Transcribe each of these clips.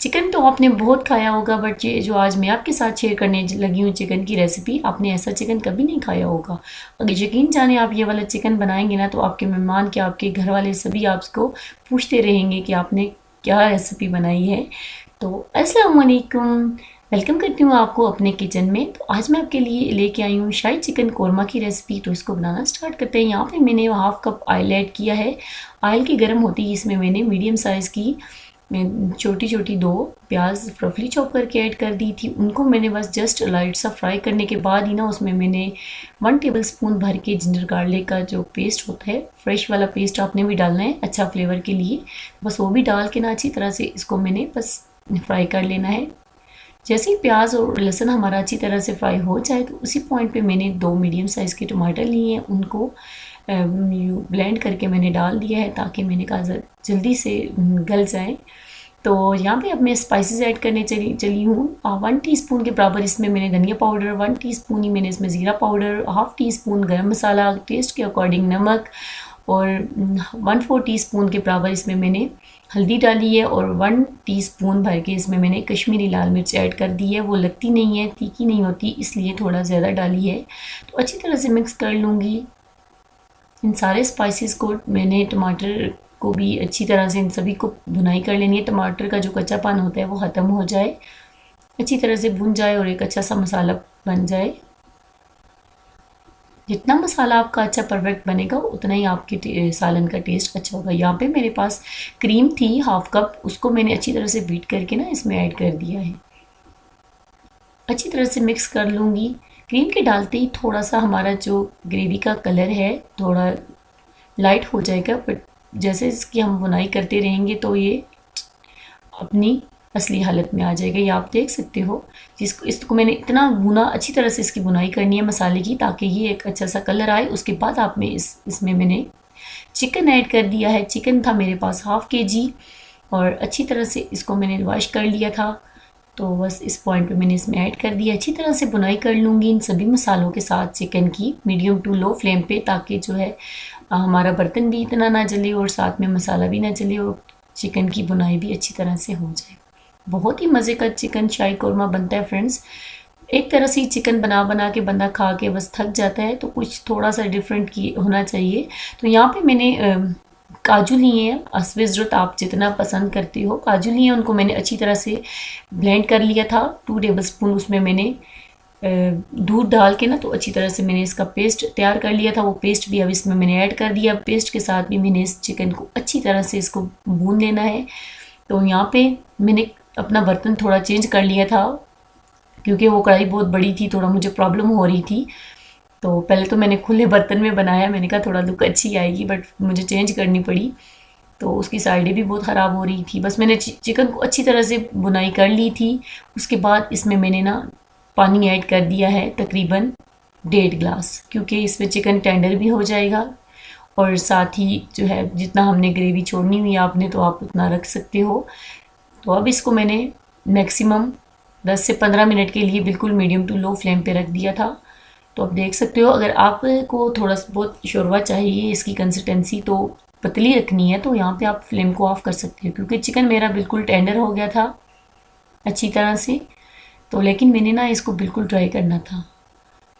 Chicken तो आपने बहुत खाया होगा, बट ये जो आज मैं आपके साथ शेयर करने लगी हूँ चिकन की रेसिपी, आपने ऐसा चिकन कभी नहीं खाया होगा। अगर यकीन जाने आप ये वाला चिकन बनाएंगे ना, तो आपके मेहमान क्या आपके घर वाले सभी आपको पूछते रहेंगे कि आपने क्या रेसिपी बनाई है। तो अस्सलाम वालेकुम, वेलकम करती हूँ आपको अपने किचन में। तो आज मैं आपके लिए लेके आई हूँ शाही चिकन कोरमा की रेसिपी। तो इसको बनाना स्टार्ट करते हैं। यहाँ पे मैंने हाफ कप ऑयल ऐड किया है। ऑयल की गर्म होती है, इसमें मैंने मीडियम साइज़ की छोटी छोटी दो प्याज रफली चॉप करके ऐड कर दी थी। उनको मैंने बस जस्ट लाइट सा फ्राई करने के बाद ही ना उसमें मैंने 1 टेबलस्पून भर के जिंजर गार्लिक का जो पेस्ट होता है, फ्रेश वाला पेस्ट आपने भी डालना है अच्छा फ्लेवर के लिए। बस वो भी डाल के ना अच्छी तरह से इसको मैंने बस फ्राई कर लेना है। जैसे ही प्याज और लहसुन हमारा अच्छी तरह से फ्राई हो जाए, तो उसी पॉइंट पे मैंने 2 मीडियम साइज़ के टमाटर लिए हैं, उनको ब्लेंड करके मैंने डाल दिया है ताकि मैंने कहा जल्दी से गल जाए। तो यहाँ पे अब मैं स्पाइसेस ऐड करने चली हूँ। 1 टीस्पून के बराबर इसमें मैंने धनिया पाउडर, 1 टीस्पून ही मैंने इसमें ज़ीरा पाउडर, हाफ टी स्पून गरम मसाला, टेस्ट के अकॉर्डिंग नमक, और 1/4 टीस्पून के बराबर इसमें मैंने हल्दी डाली है, और 1 टीस्पून भर के इसमें मैंने कश्मीरी लाल मिर्च ऐड कर दी है। वो लगती नहीं है, तीखी नहीं होती, इसलिए थोड़ा ज़्यादा डाली है। तो अच्छी तरह से मिक्स कर लूँगी इन सारे स्पाइसेस को। मैंने टमाटर को भी अच्छी तरह से इन सभी को भुनाई कर लेनी है। टमाटर का जो कच्चापन होता है वो ख़त्म हो जाए, अच्छी तरह से भुन जाए और एक अच्छा सा मसाला बन जाए। जितना मसाला आपका अच्छा परफेक्ट बनेगा, उतना ही आपके सालन का टेस्ट अच्छा होगा। यहाँ पे मेरे पास क्रीम थी हाफ कप, उसको मैंने अच्छी तरह से बीट करके ना इसमें ऐड कर दिया है। अच्छी तरह से मिक्स कर लूँगी। क्रीम के डालते ही थोड़ा सा हमारा जो ग्रेवी का कलर है थोड़ा लाइट हो जाएगा, बट जैसे इसकी हम बुनाई करते रहेंगे तो ये अपनी असली हालत में आ जाएगा। ये आप देख सकते हो। इसको मैंने इतना भुना, अच्छी तरह से इसकी बुनाई करनी है मसाले की, ताकि ये एक अच्छा सा कलर आए। उसके बाद आप में इसमें मैंने चिकन ऐड कर दिया है। चिकन था मेरे पास हाफ kg, और अच्छी तरह से इसको मैंने वॉश कर लिया था। तो बस इस पॉइंट पे मैंने इसमें ऐड कर दिया। अच्छी तरह से बुनाई कर लूँगी इन सभी मसालों के साथ चिकन की, मीडियम टू लो फ्लेम पे, ताकि जो है हमारा बर्तन भी इतना ना जले और साथ में मसाला भी ना जले, और चिकन की बुनाई भी अच्छी तरह से हो जाए। बहुत ही मज़े का चिकन शाही कोरमा बनता है फ्रेंड्स। एक तरह से चिकन बना बना के बंदा खा के बस थक जाता है, तो कुछ थोड़ा सा डिफरेंट की होना चाहिए। तो यहाँ पे मैंने काजू लिए हैं, असवे ज़रूरत आप जितना पसंद करती हो काजू लिए हैं, उनको मैंने अच्छी तरह से ब्लेंड कर लिया था। 2 टेबलस्पून उसमें मैंने दूध डाल के ना, तो अच्छी तरह से मैंने इसका पेस्ट तैयार कर लिया था। वो पेस्ट भी अब इसमें मैंने ऐड कर दिया। पेस्ट के साथ भी मैंने इस चिकन को अच्छी तरह से इसको भून लेना है। तो यहाँ पे मैंने अपना बर्तन थोड़ा चेंज कर लिया था, क्योंकि वो कढ़ाई बहुत बड़ी थी, थोड़ा मुझे प्रॉब्लम हो रही थी। तो पहले तो मैंने खुले बर्तन में बनाया, मैंने कहा थोड़ा लुक अच्छी आएगी, बट मुझे चेंज करनी पड़ी। तो उसकी साइडें भी बहुत ख़राब हो रही थी। बस मैंने चिकन को अच्छी तरह से बुनाई कर ली थी। उसके बाद इसमें मैंने ना पानी ऐड कर दिया है तकरीबन 1.5 गिलास, क्योंकि इसमें चिकन टेंडर भी हो जाएगा, और साथ ही जो है जितना हमने ग्रेवी छोड़नी हुई आपने, तो आप उतना रख सकते हो। तो अब इसको मैंने मैक्सिमम 10 से 15 मिनट के लिए बिल्कुल मीडियम टू लो फ्लेम पे रख दिया था। तो आप देख सकते हो, अगर आपको थोड़ा बहुत शोरबा चाहिए, इसकी कंसिस्टेंसी तो पतली रखनी है, तो यहाँ पे आप फ्लेम को ऑफ कर सकते हो, क्योंकि चिकन मेरा बिल्कुल टेंडर हो गया था अच्छी तरह से। तो लेकिन मैंने ना इसको बिल्कुल ड्राई करना था,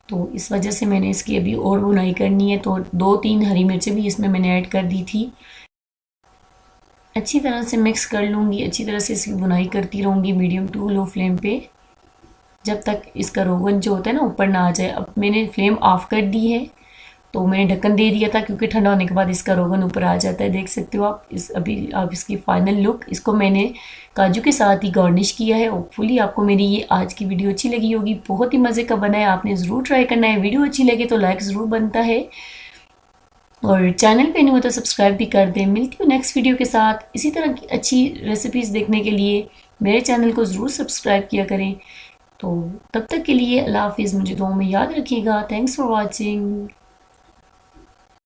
तो इस वजह से मैंने इसकी अभी और बुनाई करनी है। तो 2-3 हरी मिर्चें भी इसमें मैंने ऐड कर दी थी। अच्छी तरह से मिक्स कर लूँगी, अच्छी तरह से इसकी बुनाई करती रहूँगी मीडियम टू लो फ्लेम पे, जब तक इसका रोगन जो होता है ना ऊपर ना आ जाए। अब मैंने फ्लेम ऑफ कर दी है, तो मैंने ढक्कन दे दिया था, क्योंकि ठंडा होने के बाद इसका रोगन ऊपर आ जाता है। देख सकते हो आप अभी आप इसकी फाइनल लुक। इसको मैंने काजू के साथ ही गार्निश किया है। होपफुली आपको मेरी ये आज की वीडियो अच्छी लगी होगी। बहुत ही मज़े का बना है, आपने ज़रूर ट्राई करना है। वीडियो अच्छी लगे तो लाइक ज़रूर बनता है, और चैनल पे नहीं हो तो सब्सक्राइब भी कर दें। मिलती हूँ नेक्स्ट वीडियो के साथ। इसी तरह की अच्छी रेसिपीज़ देखने के लिए मेरे चैनल को ज़रूर सब्सक्राइब किया करें। तो तब तक के लिए अल्लाह हाफिज़। मुझे दुआ में याद रखिएगा। Thanks for watching.